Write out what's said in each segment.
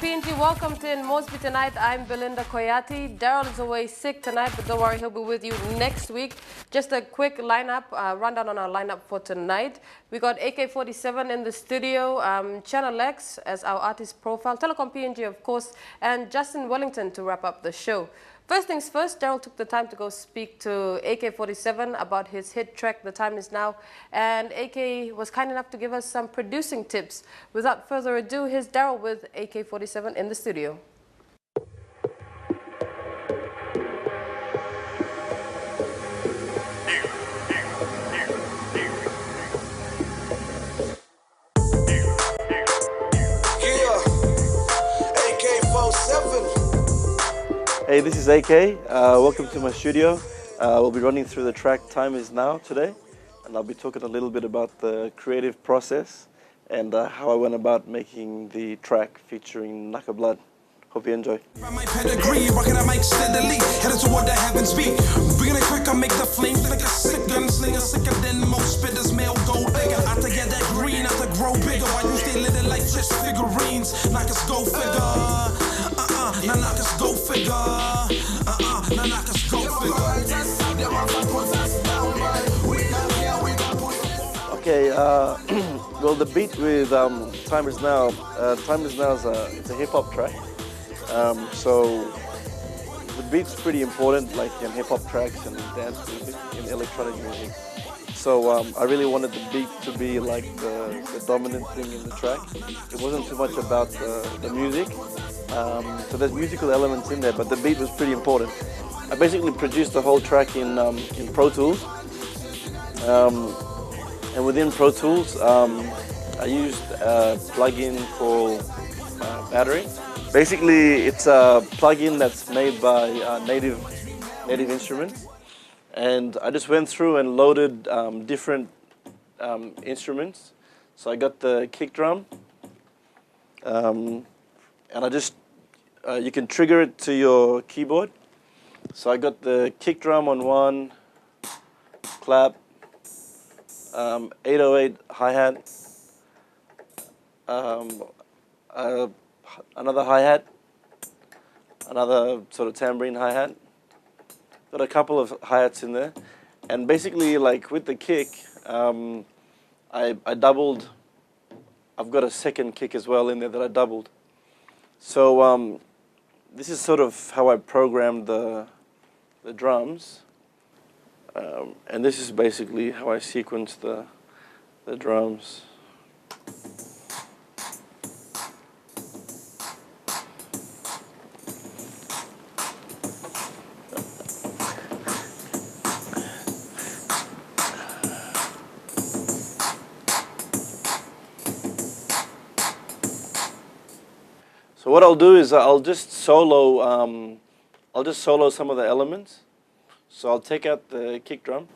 PNG, welcome to In Mosby tonight. I'm Belinda Koyati. Daryl is away sick tonight, but don't worry, he'll be with you next week. Just a quick lineup, rundown on our lineup for tonight. We got AK-47 in the studio, Channel X as our artist profile, Telecom PNG, of course, and Justin Wellington to wrap up the show. First things first, Daryl took the time to go speak to AK-47 about his hit track, The Time Is Now, and AK was kind enough to give us some producing tips. Without further ado, here's Daryl with AK-47 in the studio. Hey, this is AK. Welcome to my studio. We'll be running through the track Time Is Now today, and I'll be talking a little bit about the creative process and how I went about making the track featuring Naka Blood. Hope you enjoy. My pedigree, rocking a mic steadily, headed toward the heavens beat. Bringing it quick, I make the flame like a sick gunslinger, sicker than most spitters, male gold digger. I to get that green, I to grow bigger. Why you stay living like fish figurines? Knockers go figure. Now knockers go figure. Now knockers go figure. Okay, well, the beat with Time Is Now is it's a hip hop track. So the beat's pretty important, like in hip hop tracks and dance music, in electronic music. So I really wanted the beat to be like the dominant thing in the track. It wasn't too much about the music. So there's musical elements in there, but the beat was pretty important. I basically produced the whole track in Pro Tools. And within Pro Tools, I used a plugin called Battery. Basically, it's a plugin that's made by Native Instruments. And I just went through and loaded different instruments. So I got the kick drum, and I just, you can trigger it to your keyboard. So I got the kick drum on one, clap, 808 hi-hat, another hi-hat, another sort of tambourine hi-hat. Got a couple of hi-hats in there, and basically, like with the kick, I doubled. I've got a second kick as well in there that I doubled. So this is sort of how I programmed the drums, and this is basically how I sequenced the drums. So what I'll do is I'll just solo some of the elements. So I'll take out the kick drum.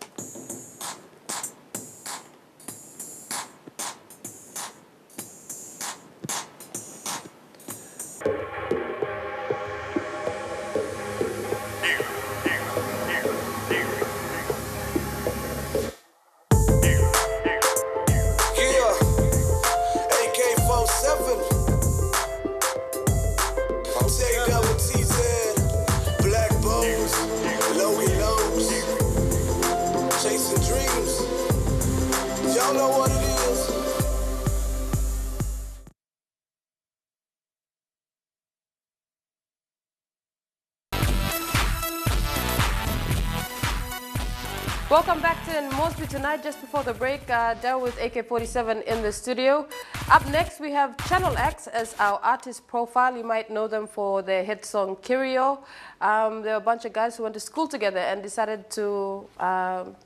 Welcome back to In Mosby tonight. Just before the break, Daryl with AK-47 in the studio. Up next, we have Channel X as our artist profile. You might know them for their hit song Kirio. They're a bunch of guys who went to school together and decided to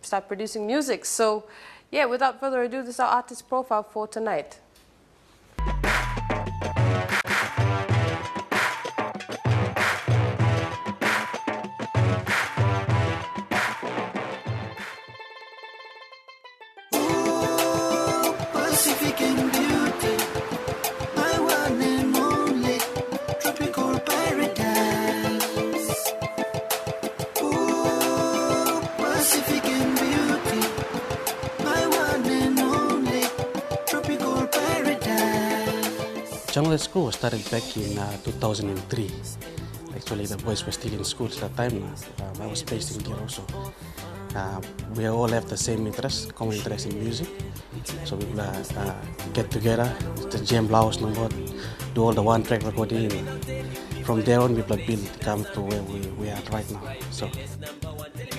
start producing music. So, yeah, without further ado, this is our artist profile for tonight. Pacific in beauty, my one and only tropical paradise. Channel School was started back in 2003. Actually, the boys were still in school at that time. I was based in here also. We all have the same interest, common interest in music. So we get together, the jam blouse, do all the one-track recording. From there on, we build come to where we are right now. So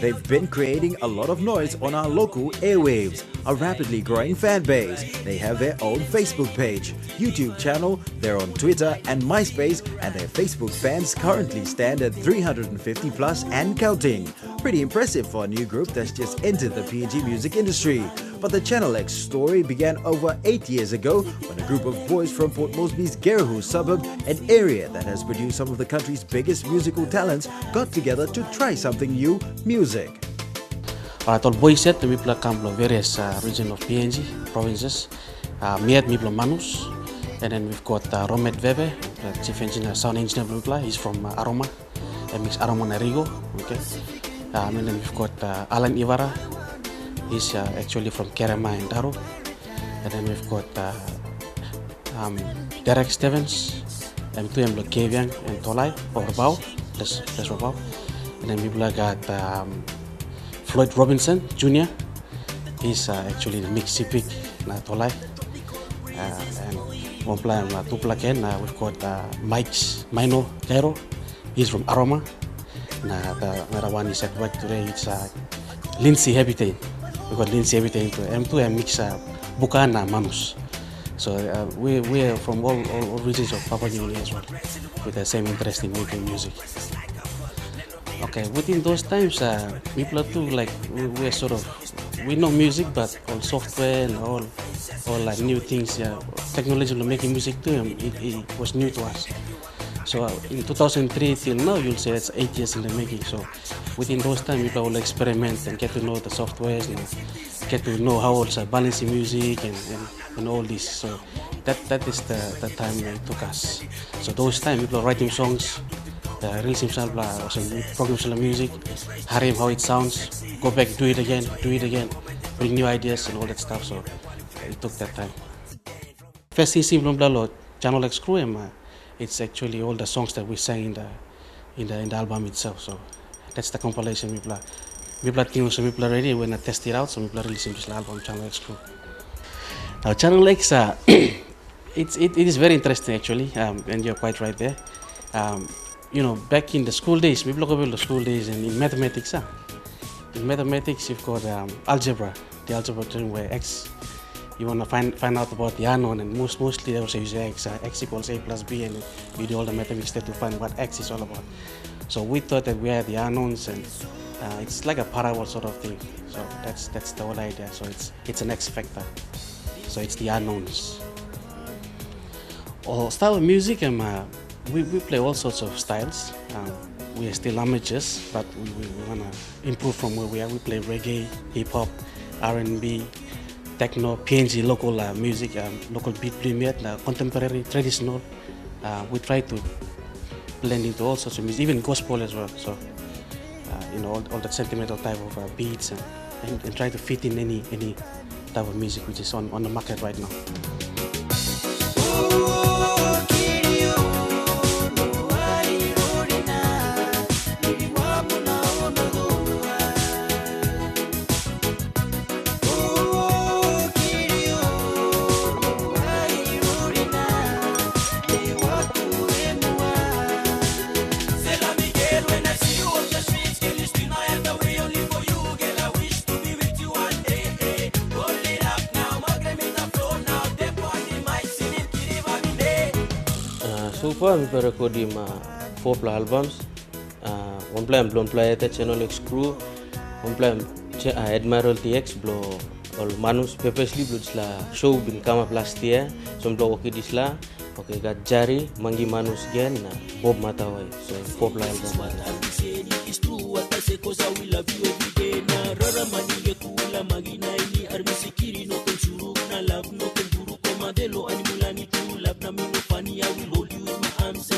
they've been creating a lot of noise on our local airwaves, a rapidly growing fan base. They have their own Facebook page, YouTube channel, they're on Twitter and MySpace, and their Facebook fans currently stand at 350 plus and counting. Pretty impressive for a new group that's just entered the PNG music industry. But the Channel X story began over 8 years ago when a group of boys from Port Moresby's Garahu suburb, an area that has produced some of the country's biggest musical talents, got together to try something new, music. Alright, all boys set we play come from various regions of PNG, provinces. Miat we play Manus, and then we've got Romet Veve, the chief engineer, sound engineer we play. He's from Aroma, and mix Aroma Narigo. Okay, and then we've got Alan Ivara. He's actually from Kerema and Daro. And then we've got Derek Stevens, and two of Kavian and Tolai, or Rabau. That's Rabau. And then we've got Floyd Robinson Jr. He's actually the mix Sipik na Tolai. And one player, two players, we've got Mino Cairo. He's from Aroma. The other one is at work today. It's Lindsay Habitat. We got Lindsay Habitat into M2 and mix Bukana Manus. So we are from all regions of Papua New Guinea as well, with the same interest in making music. Okay, within those times, people too, like we are sort of, we know music, but all software and all like new things. Technology of making music too, it was new to us. So in 2003 till now, you'll say it's 8 years in the making. So within those time, people will experiment and get to know the softwares and get to know how also balancing music and all this. So that is the time it took us. So those time, people are writing songs, release himself, program some music, hurry him how it sounds, go back, do it again, bring new ideas and all that stuff. So it took that time. First, Channel X Crew, it's actually all the songs that we sang in the album itself. So that's the compilation we play. We play things, so we play ready when I test it out. So we play releasing this album, Channel X Crew. Now Channel X, it is very interesting actually, and you're quite right there. Back in the school days, we play about the school days, and in mathematics, in mathematics you've got algebra, the algebra term where x. You want to find out about the unknown, and mostly they also use x equals a plus b, and we do all the mathematics there to find what x is all about. So we thought that we had the unknowns, and it's like a parable sort of thing. So that's the whole idea. So it's an X factor. So it's the unknowns. Or style of music, we play all sorts of styles. We are still amateurs, but we want to improve from where we are. We play reggae, hip hop, R&B, techno, PNG, local music, local beat premier, contemporary, traditional. We try to blend into all sorts of music, even gospel as well. So, all that sentimental type of beats and try to fit in any type of music which is on the market right now. So far, we've recorded 4 albums. One play Blonde Play at Channel X Crew, one play Admiral TX, blow all Manus, Pepesli, blow show bin come up last year, some blow okay this la, okay, got Jari, Mangi Manus again, Bob Matawai, so 4 album.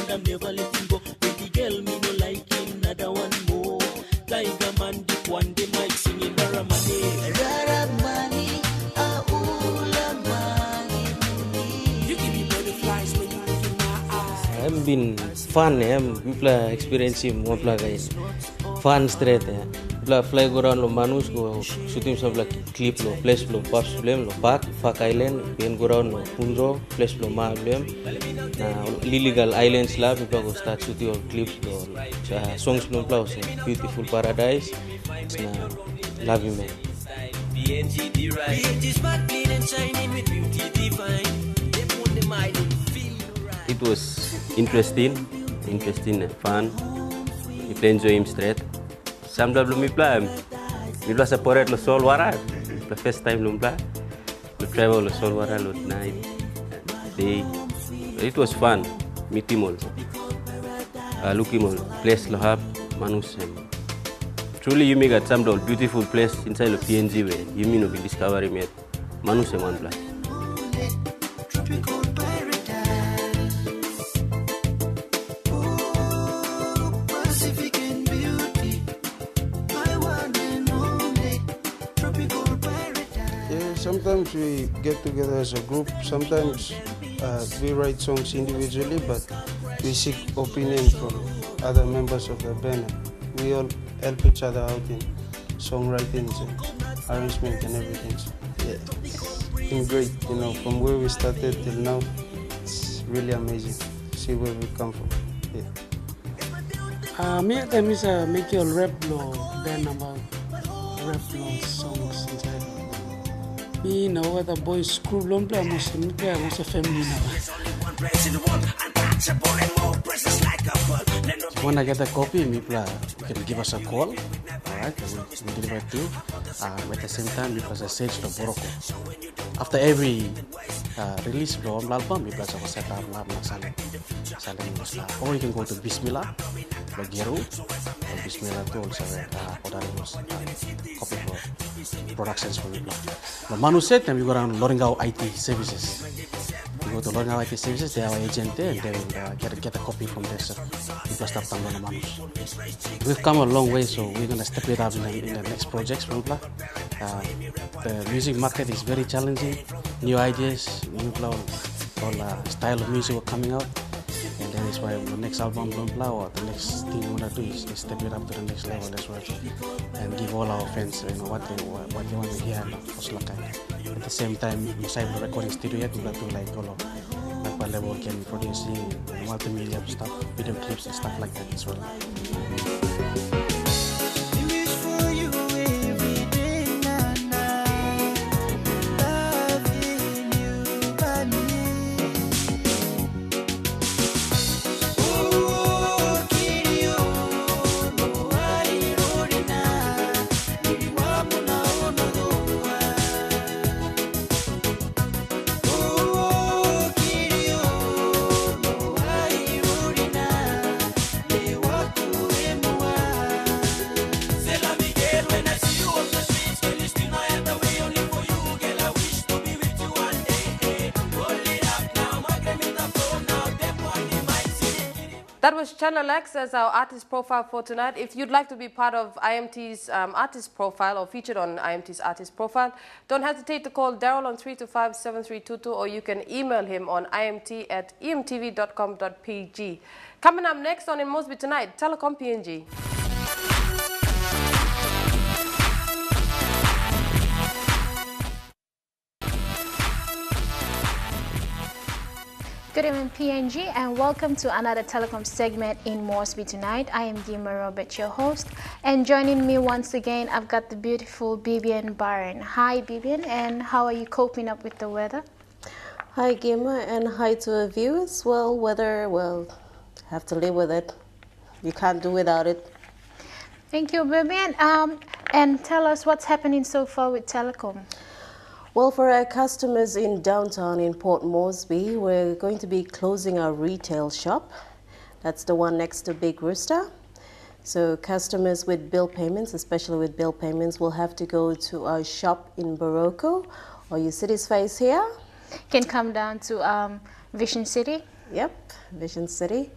I'm never letting go. Baby girl, me no like another one more. Tiger man, deep one day might sing in Raramani. Raramani, Aula Mani. You give me butterflies when you been fun, Mipla experiencing Mopla guys. Fun straight, Mipla fly go around lo manus go shooting some like clip lo place lo pops blame lo park Fak Island, then go around lo Punro, place lo ma blame. Illegal islands la Mipla go start shooting all clips lo songs lo Mipla also beautiful paradise. Na love you man. It was interesting and fun. We play enjoy him straight. Some belum we play separate lo sol wara. The first time lo play. We travel lo sol wara lo night, day. It was fun. Meet him all. Look him all. Place lo have manus. Truly you make at some beautiful place inside the PNG where you mean to be discovering it. Manus and one place. Sometimes we get together as a group. Sometimes we write songs individually, but we seek opinion from other members of the band. We all help each other out in songwriting and arrangement and everything. So, yeah, it's been great. From where we started till now, it's really amazing to see where we come from. Yeah. Me at them is make your rap blow band about rap blow songs inside. Me know what the boys screw long play almost a family now. When I get a copy, you can give us a call. Alright, we deliver it to you. At the same time, because I say to Boroko. After every release of the album, we plus a set up or you can go to Bismillah, Geru, or Bismillah to also copy for productions for people. The Manu said, then we go around Loringao IT services. You go to Loringao IT services, they have an agent there, and they will get a copy from there. So people start on the Manus. We've come a long way, so we're going to step it up in the next projects. The music market is very challenging. New ideas, new style of music are coming out. And that is why the next album, or the next thing we want to do is step it up to the next level as well. And give all our fans what they want to hear. At the same time, inside the recording studio, we have to what level can producing multimedia stuff, video clips and stuff like that as well. That was Channel X as our artist profile for tonight. If you'd like to be part of IMT's artist profile or featured on IMT's artist profile, don't hesitate to call Daryl on 325-7322 or you can email him on imt@emtv.com.pg. Coming up next on In Mosby Tonight, Telecom PNG. Good evening, PNG, and welcome to another telecom segment in Mosby Tonight. I am Dima Robert, your host, and joining me once again, I've got the beautiful Bibian Barron. Hi, Bibian, and how are you coping up with the weather? Hi, Gima, and hi to our viewers. Well, weather, have to live with it. You can't do without it. Thank you, Bibian. And tell us what's happening so far with telecom. Well, for our customers in downtown in Port Moresby, we're going to be closing our retail shop. That's the one next to Big Rooster. So customers with bill payments, especially with bill payments, will have to go to our shop in Baroko, or you see this face here. Can come down to Vision City. Yep, Vision City.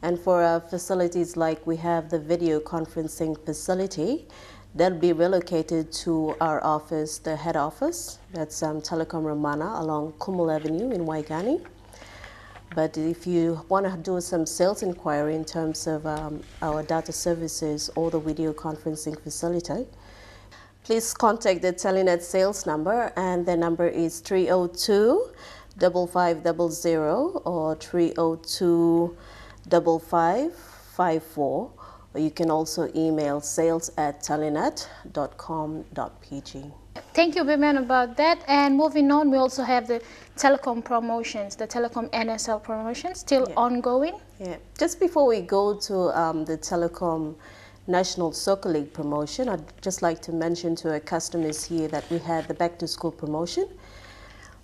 And for our facilities, like we have the video conferencing facility, they'll be relocated to our office, the head office. That's Telecom Romana along Kumul Avenue in Waigani. But if you want to do some sales inquiry in terms of our data services or the video conferencing facility, please contact the Telenet sales number, and the number is 302-5500 or 302-5554, or you can also email sales@telenet.com.pg. Thank you, Bibian, about that. And moving on, we also have the telecom promotions, the telecom NSL promotions, still ongoing. Yeah. Just before we go to the telecom National Soccer League promotion, I'd just like to mention to our customers here that we had the back to school promotion.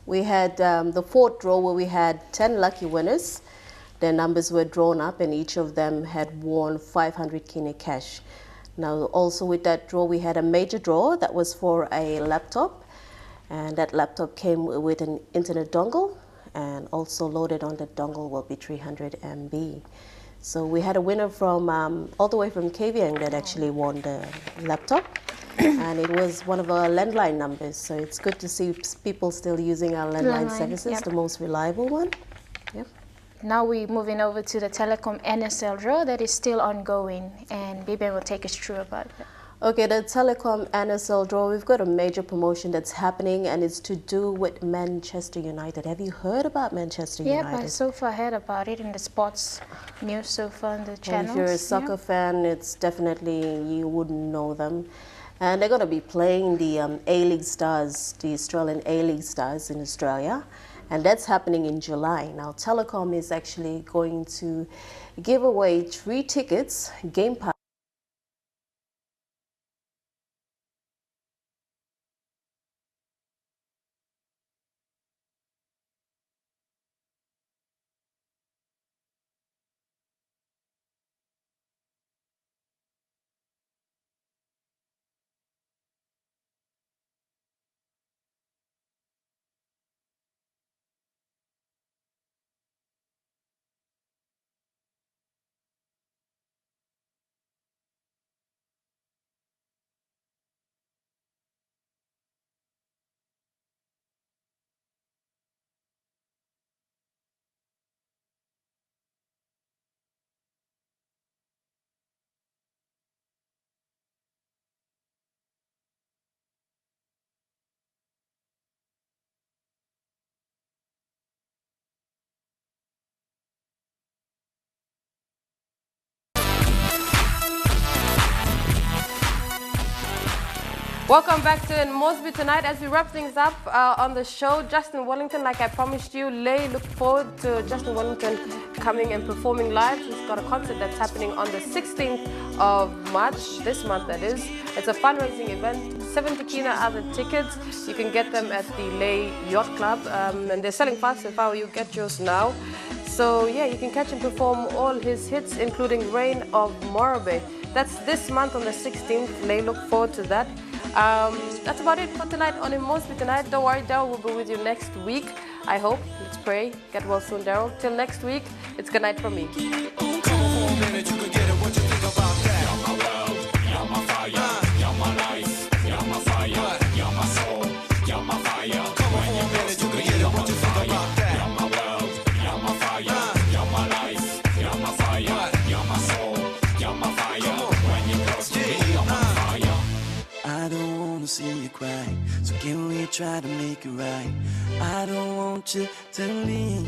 We had the fourth draw where we had 10 lucky winners. Their numbers were drawn up and each of them had won 500 kina cash. Now also with that draw we had a major draw that was for a laptop, and that laptop came with an internet dongle, and also loaded on the dongle will be 300 MB. So we had a winner from all the way from KVN that actually won the laptop, and it was one of our landline numbers. So it's good to see people still using our landline services, the most reliable one. Yep. Now we're moving over to the telecom NSL draw that is still ongoing, and Bibian will take us through about that. Okay, the telecom NSL draw, we've got a major promotion that's happening, and it's to do with Manchester United. Have you heard about Manchester United? Yeah, I so far heard about it in the sports news so far on the channels. If you're a soccer fan, it's definitely, you wouldn't know them. And they're going to be playing the A-League Stars, the Australian A-League Stars in Australia. And that's happening in July. Now, Telecom is actually going to give away 3 tickets, game pass. Welcome back to In Mosby tonight. As we wrap things up on the show, Justin Wellington, like I promised you, look forward to Justin Wellington coming and performing live. He's got a concert that's happening on the 16th of March, this month that is. It's a fundraising event. 70 kina are the tickets. You can get them at the Lay Yacht Club, and they're selling fast. If I were you, get yours now. So yeah, you can catch him perform all his hits, including Reign of Morobe. That's this month on the 16th. Look forward to that. That's about it for tonight on In Mosby tonight. Don't worry, Daryl will be with you next week, I hope. Let's pray. Get well soon, Daryl. Till next week, it's good night from me. See you cry, so can we try to make it right? I don't want you to leave.